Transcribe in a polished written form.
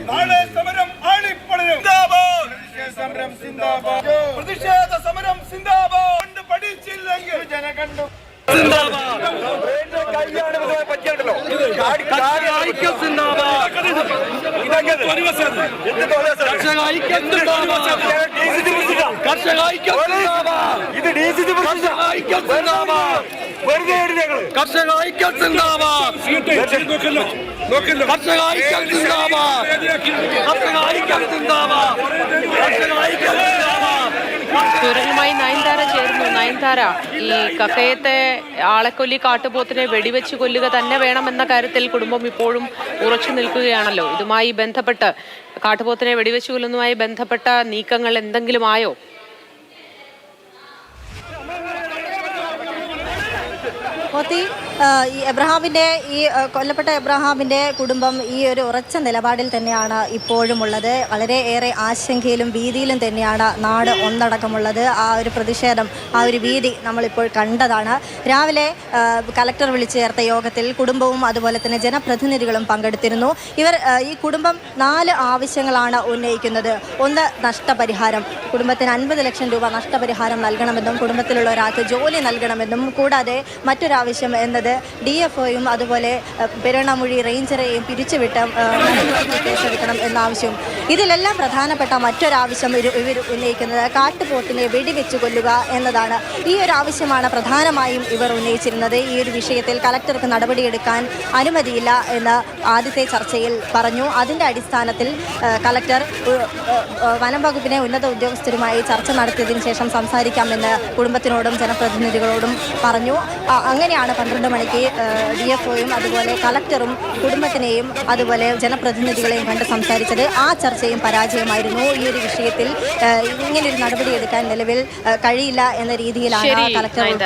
നാളെ സമരം ആളിപ്പടരും. സമരം സിന്ദാബാദ്, പ്രതിഷേധ സമരം സിന്ദാബാദ്. പഠിച്ചില്ലെങ്കിൽ ജനകണ്ടു ചുരലുമായി നയൻതാര ചേർന്നു. നയൻതാര, ഈ കക്കയത്തെ ആളെക്കൊല്ലി കാട്ടുപോത്തിനെ വെടിവെച്ച് കൊല്ലുക തന്നെ വേണമെന്ന കാര്യത്തിൽ കുടുംബം ഇപ്പോഴും ഉറച്ചു നിൽക്കുകയാണല്ലോ. ഇതുമായി ബന്ധപ്പെട്ട് കാട്ടുപോത്തിനെ വെടിവെച്ച് കൊല്ലുന്നതുമായി ബന്ധപ്പെട്ട നീക്കങ്ങൾ എന്തെങ്കിലും ആയോ? ഈ എബ്രഹാമിൻ്റെ കൊല്ലപ്പെട്ട എബ്രഹാമിൻ്റെ കുടുംബം ഈ ഒരു ഉറച്ച നിലപാടിൽ തന്നെയാണ് ഇപ്പോഴും ഉള്ളത്. വളരെ ഏറെ ആശങ്കയിലും ഭീതിയിലും തന്നെയാണ് നാട് ഒന്നടക്കമുള്ളത്. ആ ഒരു പ്രതിഷേധം, ആ ഒരു ഭീതി നമ്മളിപ്പോൾ കണ്ടതാണ്. രാവിലെ കലക്ടർ വിളിച്ചു ചേർത്ത യോഗത്തിൽ കുടുംബവും അതുപോലെ തന്നെ ജനപ്രതിനിധികളും പങ്കെടുത്തിരുന്നു. ഈ കുടുംബം 4 ആവശ്യങ്ങളാണ് ഉന്നയിക്കുന്നത്. ഒന്ന്, നഷ്ടപരിഹാരം. കുടുംബത്തിന് 50 ലക്ഷം രൂപ നഷ്ടപരിഹാരം നൽകണമെന്നും കുടുംബത്തിലുള്ള ഒരാൾക്ക് ജോലി നൽകണമെന്നും, കൂടാതെ മറ്റൊരാവശ്യം എന്നത് DFOയും അതുപോലെ പെരുവണ്ണാമൂഴി റേഞ്ചറെയും പിരിച്ചുവിട്ട് കേസെടുക്കണം എന്ന ആവശ്യം. ഇതിലെല്ലാം പ്രധാനപ്പെട്ട മറ്റൊരാവശ്യം ഇവർ ഉന്നയിക്കുന്നത് കാട്ടുപോത്തിനെ വെടിവെച്ച് കൊല്ലുക എന്നതാണ്. ഈ ഒരു ആവശ്യമാണ് പ്രധാനമായും ഇവർ ഉന്നയിച്ചിരുന്നത്. ഈ ഒരു വിഷയത്തിൽ കലക്ടർക്ക് നടപടിയെടുക്കാൻ അനുമതിയില്ല എന്ന് ആദ്യത്തെ ചർച്ചയിൽ പറഞ്ഞു. അതിൻ്റെ അടിസ്ഥാനത്തിൽ കലക്ടർ വനം വകുപ്പിനെ ഉന്നത ഉദ്യോഗസ്ഥരുമായി ചർച്ച നടത്തിയതിനു ശേഷം സംസാരിക്കാമെന്ന് കുടുംബത്തിനോടും ജനപ്രതിനിധികളോടും പറഞ്ഞു. അങ്ങനെയാണ് 12 മണിക്ക് DFOയും അതുപോലെ കലക്ടറും കുടുംബത്തിനെയും അതുപോലെ ജനപ്രതിനിധികളെയും കണ്ട് സംസാരിച്ചത്. ആ ചർച്ചയും പരാജയമായിരുന്നു. ഈ ഒരു വിഷയത്തിൽ ഇങ്ങനൊരു നടപടിയെടുക്കാൻ നിലവിൽ കഴിയില്ല എന്ന രീതിയിലാണ് കലക്ടർ